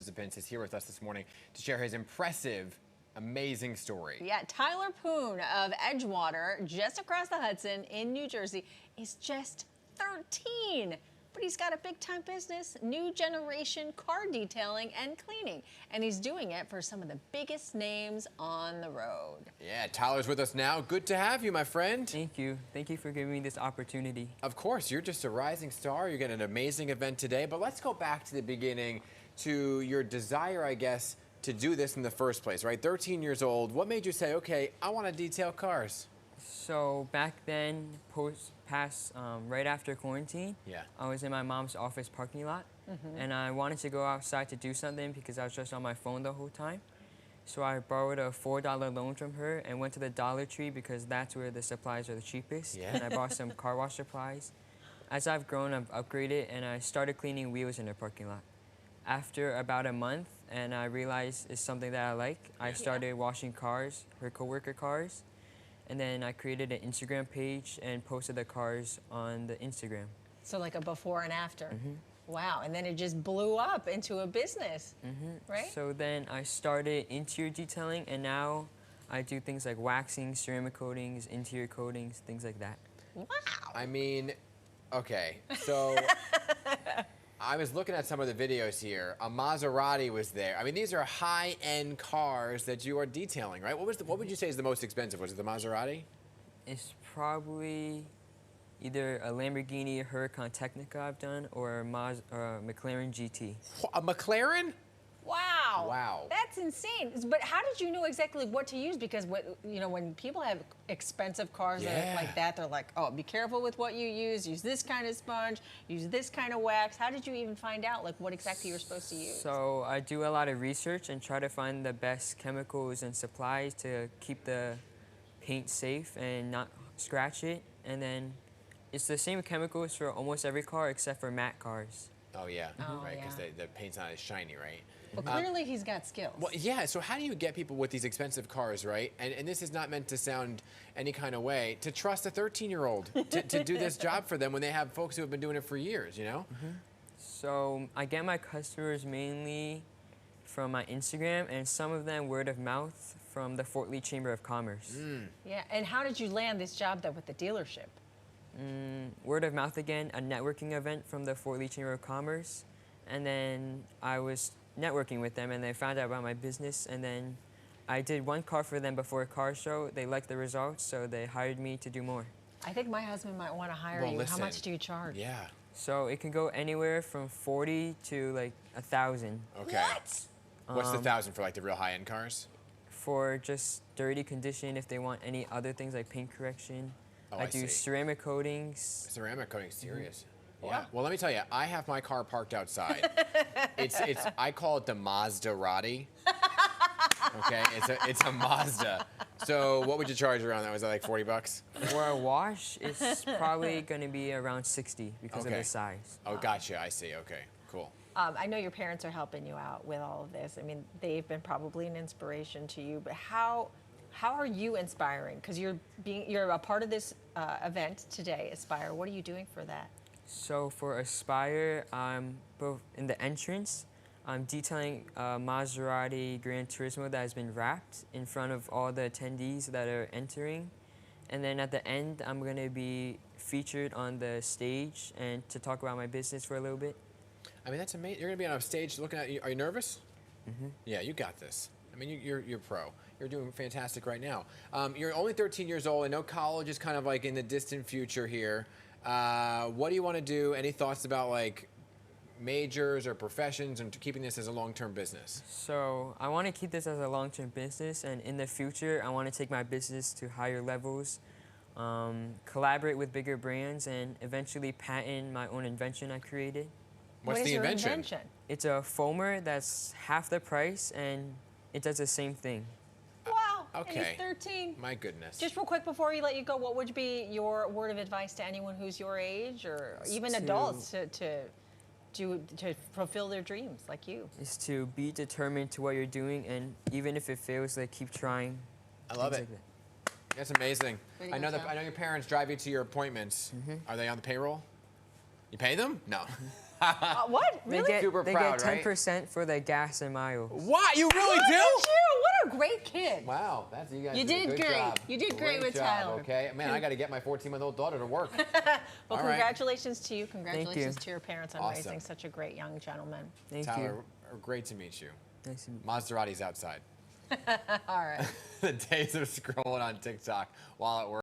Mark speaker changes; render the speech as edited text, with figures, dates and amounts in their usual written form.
Speaker 1: participants, is here with us this morning to share his impressive, amazing story.
Speaker 2: Yeah, Tyler Poon of Edgewater, just across the Hudson in New Jersey, is just 13. But he's got a big-time business, new generation car detailing and cleaning. And he's doing it for some of the biggest names on the road.
Speaker 1: Yeah, Tyler's with us now. Good to have you, my friend.
Speaker 3: Thank you. Thank you for giving me this opportunity.
Speaker 1: Of course, you're just a rising star. You're getting an amazing event today. But let's go back to the beginning, to your desire, I guess, to do this in the first place, right? 13 years old. What made you say, okay, I want to detail cars?
Speaker 3: So back then, right after quarantine,
Speaker 1: Yeah.
Speaker 3: I was in my mom's office parking lot, and I wanted to go outside to do something because I was just on my phone the whole time. So I borrowed a $4 loan from her and went to the Dollar Tree because that's where the supplies are the cheapest.
Speaker 1: Yeah.
Speaker 3: And I bought some car wash supplies. As I've grown, I've upgraded, and I started cleaning wheels in the parking lot. After about a month, and I realized it's something that I like, I started washing cars, her coworker cars. And then I created an Instagram page and posted the cars on the Instagram.
Speaker 2: So like a before and after. Wow, and then it just blew up into a business, right?
Speaker 3: So then I started interior detailing, and now I do things like waxing, ceramic coatings, interior coatings, things like that.
Speaker 2: Wow.
Speaker 1: I mean, okay, so I was looking at some of the videos here. A Maserati was there. I mean, these are high-end cars that you are detailing, right? What would you say is the most expensive? Was it the Maserati?
Speaker 3: It's probably either a Lamborghini Huracan Technica I've done or a McLaren GT.
Speaker 1: A McLaren?
Speaker 2: Wow.
Speaker 1: Wow.
Speaker 2: That's insane. But how did you know exactly what to use? Because when people have expensive cars that are like that, they're like, oh, be careful with what you use. Use this kind of sponge. Use this kind of wax. How did you even find out like what exactly you're supposed to use?
Speaker 3: So I do a lot of research and try to find the best chemicals and supplies to keep the paint safe and not scratch it. And then it's the same chemicals for almost every car except for matte cars.
Speaker 1: Oh, yeah,
Speaker 2: Oh,
Speaker 1: right, because
Speaker 2: yeah.
Speaker 1: the paint's not as shiny, right?
Speaker 2: Well, clearly he's got skills.
Speaker 1: Well, yeah, so how do you get people with these expensive cars, right? And this is not meant to sound any kind of way, to trust a 13-year-old to do this job for them when they have folks who have been doing it for years, you know?
Speaker 3: So I get my customers mainly from my Instagram, and some of them word of mouth from the Fort Lee Chamber of Commerce.
Speaker 2: Yeah, and how did you land this job though with the dealership?
Speaker 3: Word of mouth again, a networking event from the Fort Lee Chamber of Commerce, and then I was networking with them and they found out about my business, and then I did one car for them before a car show. They liked the results, so they hired me to do more.
Speaker 2: I think my husband might want to hire
Speaker 1: Well,
Speaker 2: you.
Speaker 1: listen,
Speaker 2: How much do you charge?
Speaker 1: Yeah.
Speaker 3: So it can go anywhere from 40 to like 1,000
Speaker 1: Okay.
Speaker 2: What?
Speaker 1: What's the 1,000 for like the real high-end cars?
Speaker 3: for just dirty condition. If they want any other things like paint correction,
Speaker 1: Oh,
Speaker 3: I
Speaker 1: I
Speaker 3: do
Speaker 1: see.
Speaker 3: ceramic coatings.
Speaker 1: Ceramic coating, serious. Yeah.
Speaker 2: Wow.
Speaker 1: Well, let me tell you, I have my car parked outside. I call it the Maserati. Okay, it's a Mazda. So what would you charge around that? Was that like 40 bucks?
Speaker 3: For a wash, it's probably going to be around 60 because of
Speaker 1: Okay.
Speaker 3: the size.
Speaker 1: Oh, gotcha. I see. Okay, cool.
Speaker 2: I know your parents are helping you out with all of this. I mean, they've been probably an inspiration to you, but how are you inspiring? Because you're a part of this event today, Aspire. What are you doing for that?
Speaker 3: So for Aspire, both in the entrance, I'm detailing a Maserati Gran Turismo that has been wrapped in front of all the attendees that are entering. And then at the end, I'm going to be featured on the stage and to talk about my business for a little bit.
Speaker 1: I mean, that's amazing. You're gonna be on a stage looking at. Are you nervous? Yeah, you got this. I mean, you're pro. You're doing fantastic right now. You're only 13 years old. I know college is kind of like in the distant future here. What do you want to do? Any thoughts about like majors or professions and keeping this as a long-term business?
Speaker 3: So I want to keep this as a long-term business, and in the future, I want to take my business to higher levels, collaborate with bigger brands, and eventually patent my own invention I created.
Speaker 1: What's
Speaker 2: What is
Speaker 1: the
Speaker 2: your
Speaker 1: invention?
Speaker 3: It's a foamer that's half the price, and it does the same thing.
Speaker 2: Wow.
Speaker 1: Okay.
Speaker 2: And he's 13.
Speaker 1: My goodness.
Speaker 2: Just real quick before we let you go, what would be your word of advice to anyone who's your age or even adults to fulfill their dreams like you?
Speaker 3: Is to be determined to what you're doing, and even if it fails, like keep trying.
Speaker 1: I love
Speaker 3: things
Speaker 1: it.
Speaker 3: like that.
Speaker 1: That's amazing.
Speaker 2: Way to
Speaker 1: I know
Speaker 2: go,
Speaker 1: that.
Speaker 2: Tom.
Speaker 1: I know your parents drive you to your appointments. Are they on the payroll? You pay them? No.
Speaker 2: What?
Speaker 3: They
Speaker 2: Really?
Speaker 3: get
Speaker 1: Super
Speaker 3: they
Speaker 1: proud,
Speaker 3: get
Speaker 1: right?
Speaker 3: 10% for their gas and miles.
Speaker 1: What? You really
Speaker 2: Look
Speaker 1: do?
Speaker 2: at you! What a great kid.
Speaker 1: Wow, that's you guys.
Speaker 2: You
Speaker 1: did a
Speaker 2: did
Speaker 1: good
Speaker 2: great.
Speaker 1: job.
Speaker 2: You did great with
Speaker 1: job,
Speaker 2: Tyler.
Speaker 1: Okay, man, I got to get my 14-month-old daughter to work.
Speaker 2: Well,
Speaker 1: All right.
Speaker 2: congratulations to you. Congratulations
Speaker 3: you.
Speaker 2: to your parents on
Speaker 1: Awesome.
Speaker 2: raising such a great young gentleman.
Speaker 3: Thank
Speaker 1: Tyler,
Speaker 3: you.
Speaker 1: great to meet you.
Speaker 3: Nice to meet you.
Speaker 1: Maserati's outside.
Speaker 2: All right.
Speaker 1: The days of scrolling on TikTok while at work.